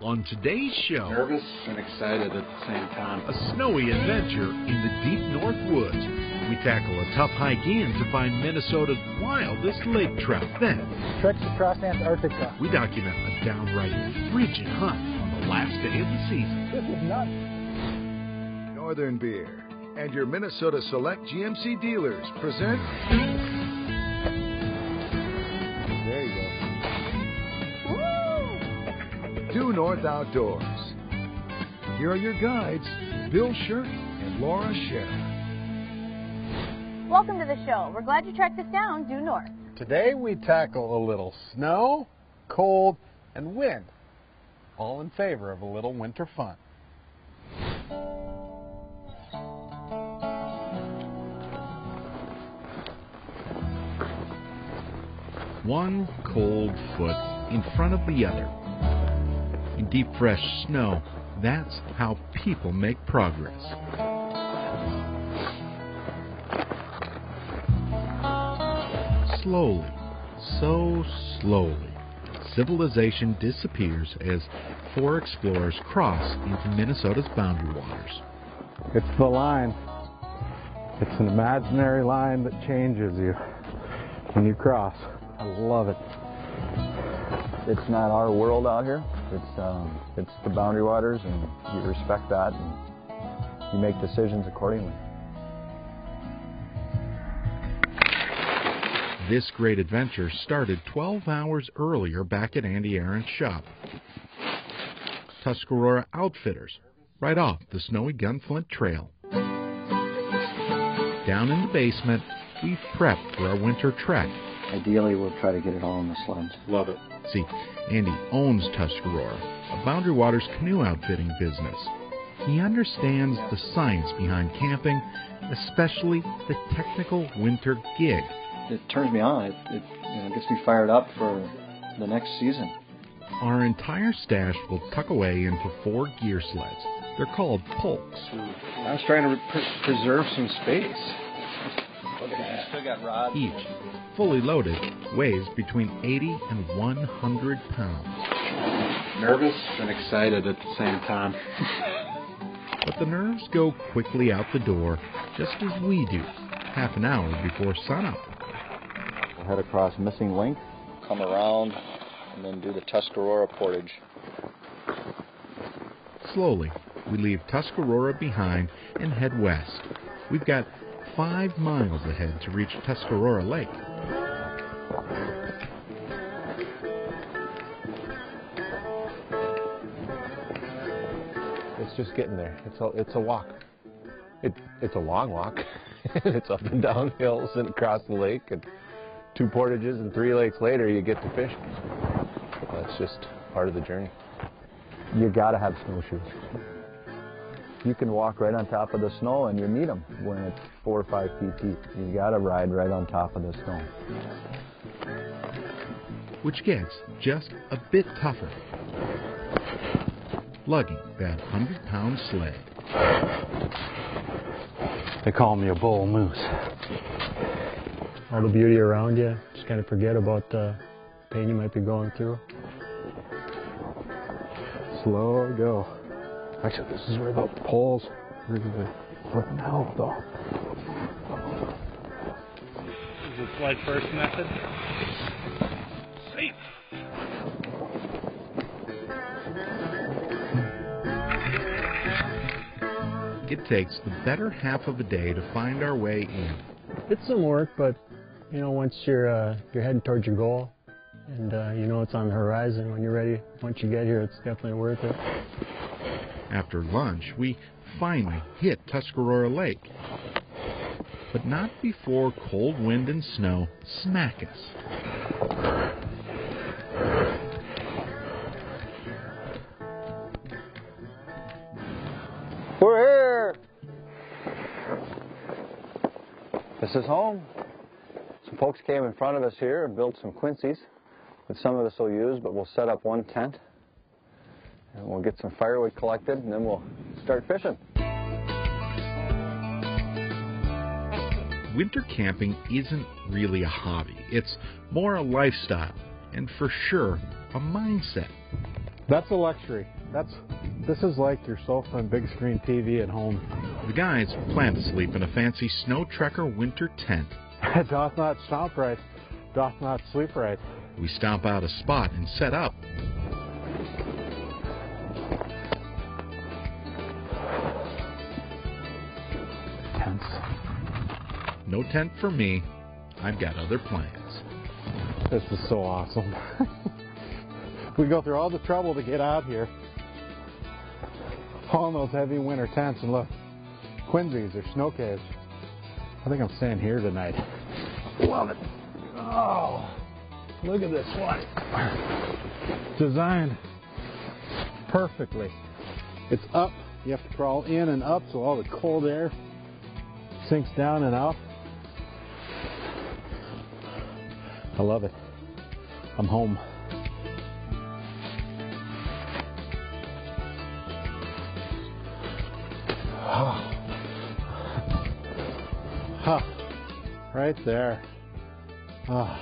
On today's show, nervous and excited at the same time. A snowy adventure in the deep north woods. We tackle a tough hike in to find Minnesota's wildest lake trout. Then, treks across Antarctica. We document a downright frigid hunt on the last day of the season. This is nuts. Northern Beer and your Minnesota Select GMC dealers present... There you go. Due North Outdoors. Here are your guides, Bill Shirk and Laura Scher. Welcome to the show. We're glad you tracked us down due north. Today we tackle a little snow, cold, and wind, all in favor of a little winter fun. One cold foot in front of the other. In deep, fresh snow, that's how people make progress. Slowly, so slowly, civilization disappears as four explorers cross into Minnesota's boundary waters. It's the line. It's an imaginary line that changes you when you cross. I love it. It's not our world out here. It's the boundary waters, and you respect that, and you make decisions accordingly. This great adventure started 12 hours earlier back at Andy Aaron's shop. Tuscarora Outfitters, right off the snowy Gunflint Trail. Down in the basement, we've prepped for our winter trek. Ideally, we'll try to get it all in the sleds. Love it. See, Andy owns Tuscarora, a Boundary Waters canoe outfitting business. He understands the science behind camping, especially the technical winter gig. It turns me on. It gets me fired up for the next season. Our entire stash will tuck away into 4 gear sleds. They're called Polks. I was trying to preserve some space. Look at that. Still got rods. Each, fully loaded, weighs between 80 and 100 pounds. Nervous and excited at the same time. But the nerves go quickly out the door, just as we do, half an hour before sunup. We'll head across Missing Link, come around, and then do the Tuscarora portage. Slowly, we leave Tuscarora behind and head west. We've got 5 miles ahead to reach Tuscarora Lake. It's just getting there. It's a walk. It's a long walk. It's up and down hills and across the lake, and 2 portages and 3 lakes later you get to fish. That's just part of the journey. You got to have snowshoes. You can walk right on top of the snow and you need them when it's 4 or 5 feet deep. You got to ride right on top of the snow. Which gets just a bit tougher. Lugging that 100-pound sled. They call me a bull moose. All the beauty around you, just kind of forget about the pain you might be going through. Slow go. Actually, this is where the poles really wouldn't help, though. Is the sled first method? Safe. It takes the better half of a day to find our way in. It's some work, but once you're heading towards your goal, and it's on the horizon when you're ready. Once you get here, it's definitely worth it. After lunch, we finally hit Tuscarora Lake. But not before cold wind and snow smack us. We're here! This is home. Some folks came in front of us here and built some quincies that some of us will use, but we'll set up one tent. And we'll get some firewood collected, and then we'll start fishing. Winter camping isn't really a hobby. It's more a lifestyle, and for sure, a mindset. That's a luxury. This is like your sofa and big screen TV at home. The guys plan to sleep in a fancy snow trekker winter tent. Doth not stomp right, doth not sleep right. We stomp out a spot and set up. Tents. No tent for me. I've got other plans. This is so awesome. We go through all the trouble to get out here. All in those heavy winter tents, and look, Quincy's or snow caves. I think I'm staying here tonight. Love it. Oh, look at this one. Designed perfectly. It's up. You have to crawl in and up so all the cold air sinks down and out. I love it. I'm home. Right there. I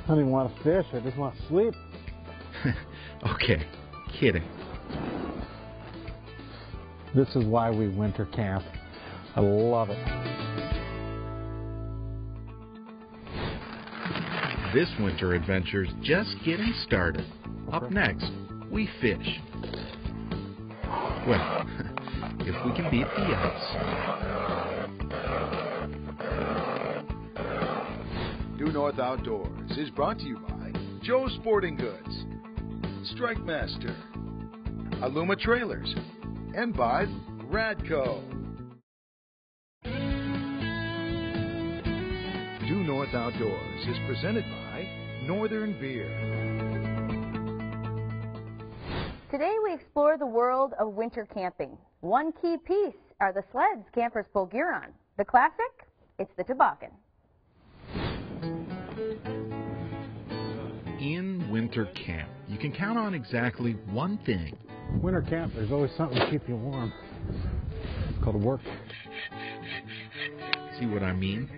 don't even want to fish. I just want to sleep. Okay, kidding. This is why we winter camp. I love it. This winter adventure's just getting started. Up next, we fish. Well, if we can beat the ice. Due North Outdoors is brought to you by Joe's Sporting Goods, Strike Master, Aluma Trailers, and by Radco. Due North Outdoors is presented by Northern Beer. Today we explore the world of winter camping. One key piece are the sleds campers pull gear on. The classic? It's the toboggan. In winter camp, you can count on exactly one thing. Winter camp, there's always something to keep you warm. It's called work. See what I mean?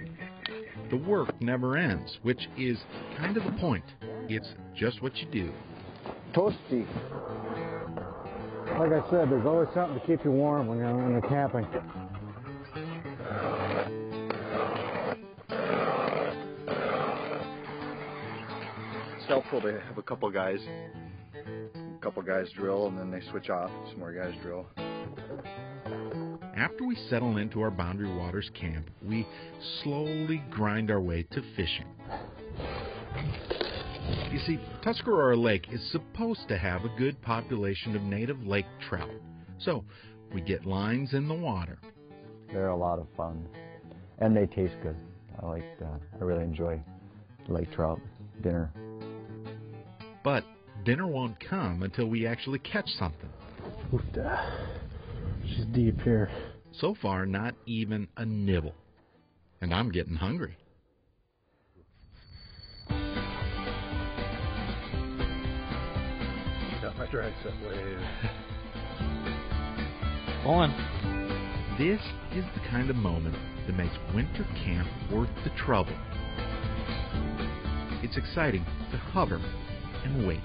The work never ends, which is kind of the point. It's just what you do. Toasty. Like I said, there's always something to keep you warm when you're camping. It's helpful to have a couple guys drill, and then they switch off. Some more guys drill. After we settle into our Boundary Waters camp, we slowly grind our way to fishing. You see, Tuscarora Lake is supposed to have a good population of native lake trout. So we get lines in the water. They're a lot of fun, and they taste good. I really enjoy lake trout dinner. But dinner won't come until we actually catch something. She's deep here. So far, not even a nibble. And I'm getting hungry. Got my drag set wave. On. This is the kind of moment that makes winter camp worth the trouble. It's exciting to hover and wait.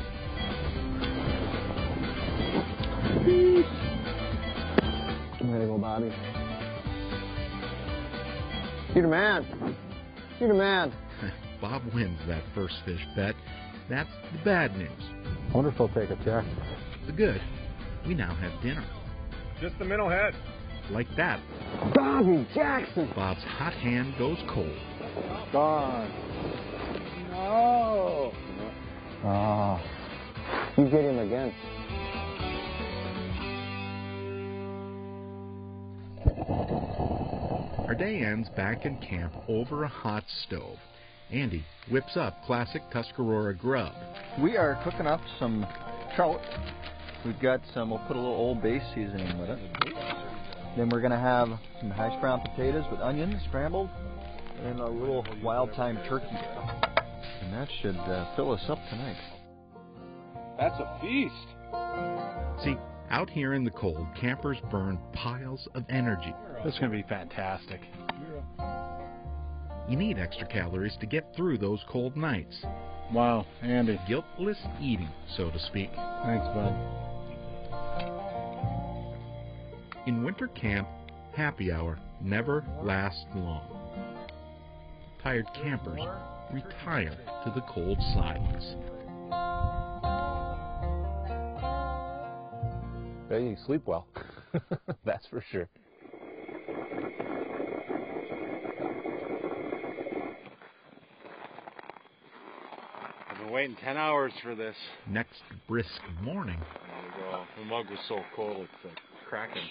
Way to go, Bobby. You're the man. You're the man. Bob wins that first fish bet. That's the bad news. I wonder if they'll take a check. The good, we now have dinner. Just the middle head. Like that, Bobby Jackson. Bob's hot hand goes cold. Gone. No. Oh. You get him again. Our day ends back in camp over a hot stove. Andy whips up classic Tuscarora grub. We are cooking up some trout. We've got some, we'll put a little Old Bay seasoning with it. Then we're going to have some hash brown potatoes with onions scrambled, and a little wild thyme turkey. And that should fill us up tonight. That's a feast. See, out here in the cold, campers burn piles of energy. This is going to be fantastic. You need extra calories to get through those cold nights. Wow, Andy. Guiltless eating, so to speak. Thanks, bud. In winter camp, happy hour never lasts long. Tired campers retire to the cold silence. Yeah, you sleep well. That's for sure. I've been waiting 10 hours for this. Next brisk morning, There we go. The mug was so cold, it's like cracking.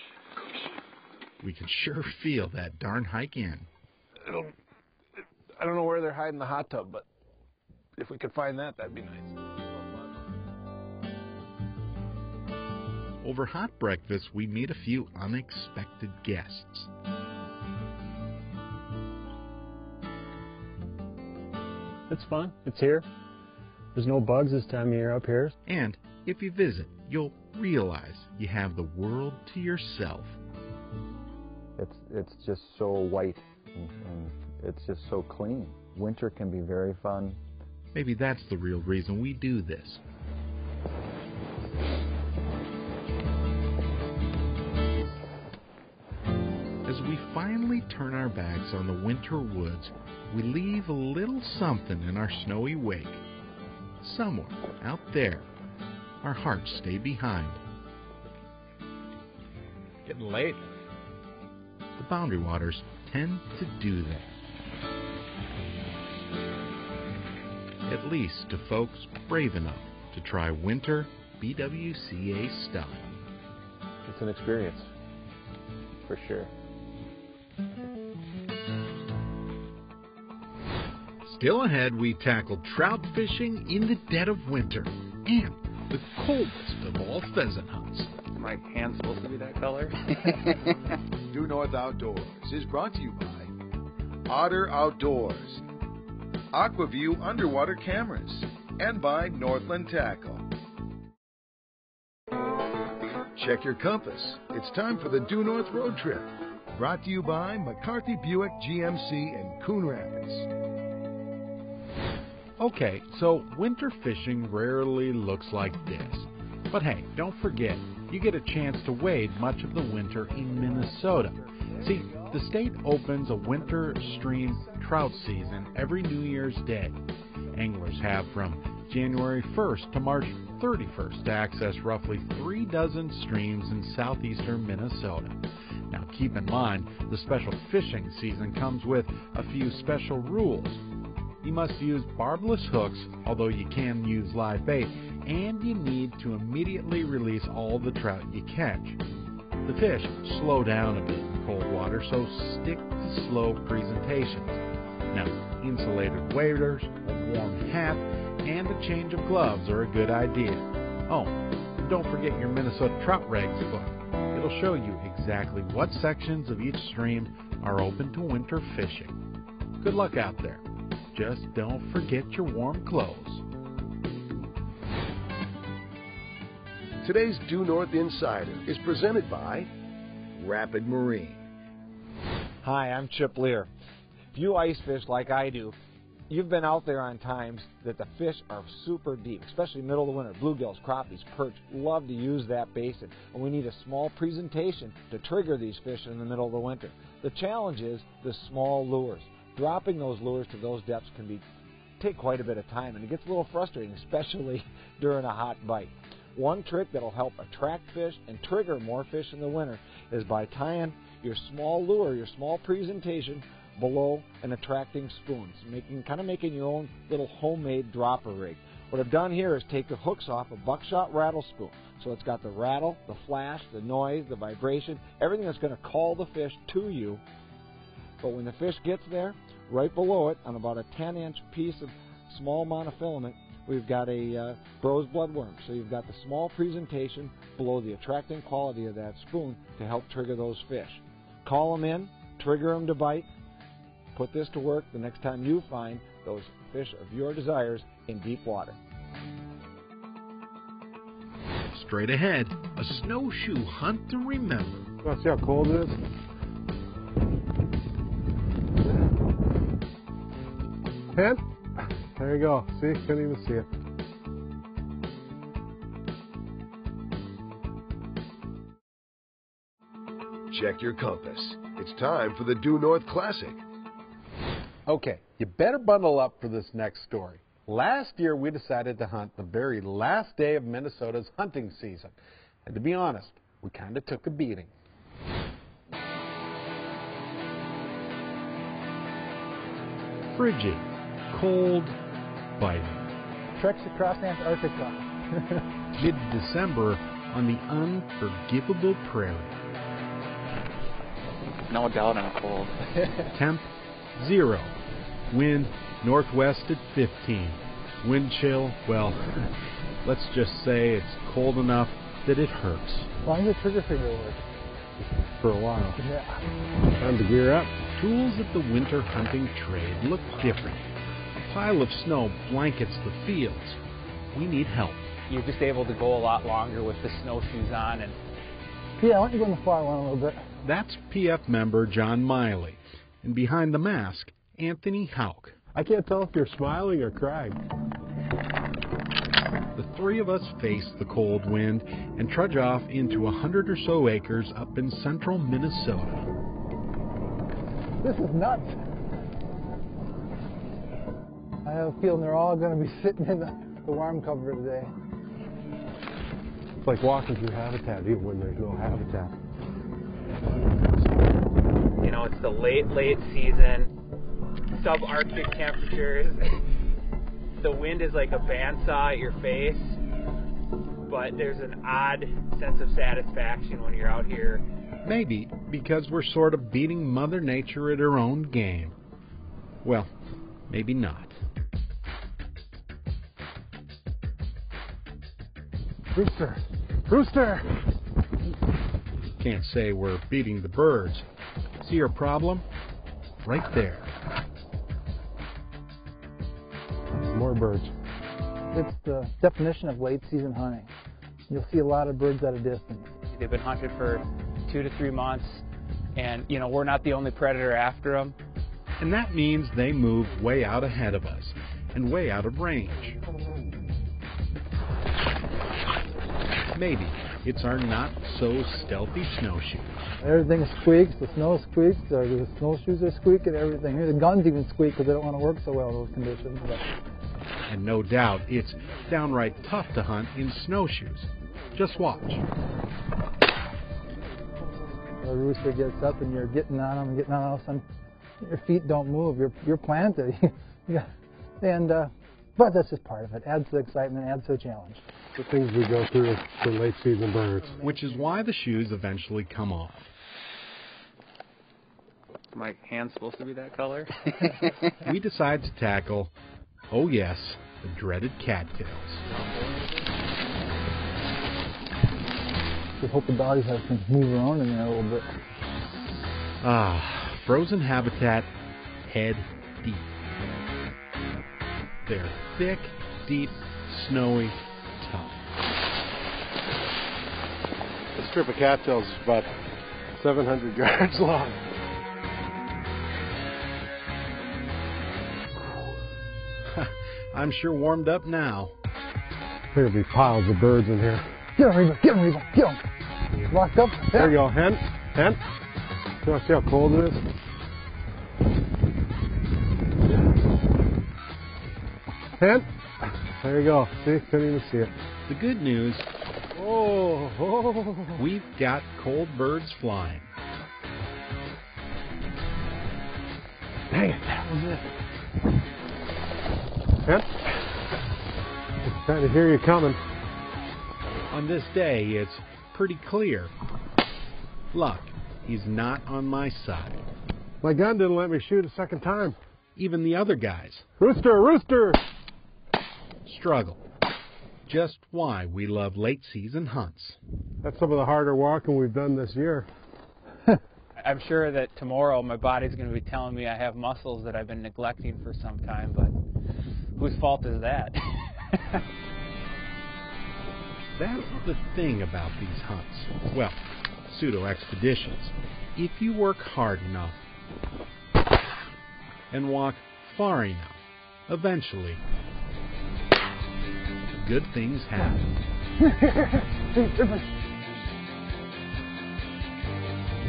we can sure feel that darn hike in. I don't know where they're hiding the hot tub, but if we could find that, that'd be nice. Over hot breakfast, we meet a few unexpected guests. It's fun. It's here. There's no bugs this time of year up here. And if you visit, you'll realize you have the world to yourself. It's just so white and it's just so clean. Winter can be very fun. Maybe that's the real reason we do this. As we finally turn our backs on the winter woods, we leave a little something in our snowy wake. Somewhere out there, our hearts stay behind. Getting late. The Boundary Waters tend to do that. At least to folks brave enough to try winter BWCA style. It's an experience, for sure. Still ahead, we tackle trout fishing in the dead of winter and the coldest of all pheasant hunts. My hand's supposed to be that color? Due North Outdoors is brought to you by Otter Outdoors, Aquaview Underwater Cameras, and by Northland Tackle. Check your compass. It's time for the Due North Road Trip. Brought to you by McCarthy Buick GMC in Coon Rapids. Okay, so winter fishing rarely looks like this. But hey, don't forget, you get a chance to wade much of the winter in Minnesota. See, the state opens a winter stream trout season every New Year's Day. Anglers have from January 1st to March 31st to access roughly 3 dozen streams in southeastern Minnesota. Now keep in mind, the special fishing season comes with a few special rules. You must use barbless hooks, although you can use live bait, and you need to immediately release all the trout you catch. The fish slow down a bit in cold water, so stick to slow presentations. Now, insulated waders, a warm hat, and a change of gloves are a good idea. Oh, and don't forget your Minnesota Trout Regs book. It'll show you exactly what sections of each stream are open to winter fishing. Good luck out there. Just don't forget your warm clothes. Today's Due North Insider is presented by Rapid Marine. Hi, I'm Chip Leer. If you ice fish like I do, you've been out there on times that the fish are super deep, especially middle of the winter. Bluegills, crappies, perch, love to use that basin. And we need a small presentation to trigger these fish in the middle of the winter. The challenge is the small lures. Dropping those lures to those depths can take quite a bit of time, and it gets a little frustrating, especially during a hot bite. One trick that will help attract fish and trigger more fish in the winter is by tying your small lure, your small presentation, below an attracting spoon, making your own little homemade dropper rig. What I've done here is take the hooks off a buckshot rattle spoon. So it's got the rattle, the flash, the noise, the vibration, everything that's going to call the fish to you. But when the fish gets there, right below it, on about a 10-inch piece of small monofilament, we've got a Brose bloodworm. So you've got the small presentation below the attracting quality of that spoon to help trigger those fish. Call them in, trigger them to bite. Put this to work the next time you find those fish of your desires in deep water. Straight ahead, a snowshoe hunt to remember. Want to see how cold it is? Pen? There you go. See? Couldn't even see it. Check your compass. It's time for the Due North Classic. Okay, you better bundle up for this next story. Last year, we decided to hunt the very last day of Minnesota's hunting season. And to be honest, we kind of took a beating. Frigid, cold, biting. Treks across Antarctica. Mid-December on the unforgivable prairie. No doubt I'm cold. Temp 0. Wind northwest at 15. Wind chill, well, let's just say it's cold enough that it hurts. As long as the trigger finger works. For a while. Yeah. Time to gear up. Tools of the winter hunting trade look different. A pile of snow blankets the fields. We need help. You're just able to go a lot longer with the snowshoes on. And Yeah, why don't you go in the far one a little bit? That's PF member John Miley. And behind the mask, Anthony Hauk. I can't tell if you're smiling or crying. The three of us face the cold wind and trudge off into 100 or so acres up in central Minnesota. This is nuts. I have a feeling they're all going to be sitting in the warm cover today. It's like walking through habitat even when there's no habitat. you know, it's the late season, subarctic temperatures. The wind is like a bandsaw at your face, but there's an odd sense of satisfaction when you're out here. Maybe because we're sort of beating Mother Nature at her own game. Well, maybe not. Rooster! Rooster! Can't say we're beating the birds. See our problem? Right there. More birds. It's the definition of late season hunting. You'll see a lot of birds at a distance. They've been hunted for 2 to 3 months, and you know, we're not the only predator after them. And that means they move way out ahead of us and way out of range. Maybe it's our not-so-stealthy snowshoes. Everything squeaks, the snow squeaks, the snowshoes are squeaking, everything. The guns even squeak because they don't want to work so well in those conditions. But And no doubt it's downright tough to hunt in snowshoes. Just watch. the rooster gets up and you're getting on him, getting on, all of a sudden your feet don't move, you're planted. But that's just part of it. Adds to the excitement, adds to the challenge. The things we go through for late season birds. Which is why the shoes eventually come off. My hand's supposed to be that color? We decide to tackle, oh yes, the dreaded cattails. Just hope the bodies have to move around in there a little bit. Ah, frozen habitat, head deep. They're thick, deep, snowy, tough. The strip of cattails is about 700 yards long. I'm sure warmed up now. There'll be piles of birds in here. Get him, Reba, get him, Reba, get him. Locked up. There you go, hen. Hen. You want to see how cold it is? Hen. There you go. See, couldn't even see it. The good news, Oh. we've got cold birds flying. Dang it, that was it. Hen. Just trying to hear you coming. On this day, it's pretty clear. Luck, he's not on my side. My gun didn't let me shoot a second time. Even the other guys Rooster, rooster! struggle. Just why we love late season hunts. That's some of the harder walking we've done this year. I'm sure that tomorrow my body's going to be telling me I have muscles that I've been neglecting for some time, but whose fault is that? That's the thing about these hunts. Well, pseudo-expeditions. If you work hard enough and walk far enough, Eventually, good things happen.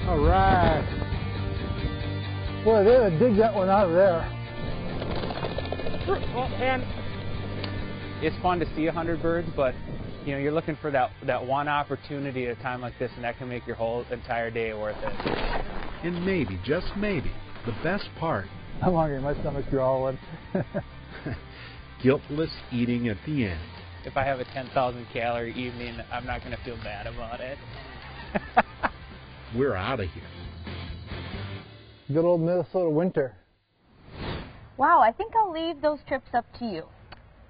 All right. Boy, they had to dig that one out of there. Well, and it's fun to see 100 birds, but you know, you're looking for that one opportunity at a time like this, and that can make your whole entire day worth it. And maybe, just maybe, the best part, I'm hungry, my stomach's growling. guiltless eating at the end. If I have a 10,000 calorie evening, I'm not going to feel bad about it. We're out of here. Good old Minnesota winter. Wow, I think I'll leave those trips up to you.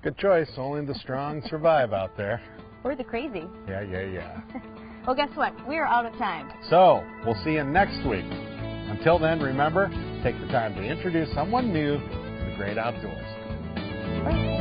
Good choice. Only the strong survive out there. Or the crazy. Yeah. Well, guess what? We're out of time. So, we'll see you next week. Until then, remember, take the time to introduce someone new to the great outdoors. Bye.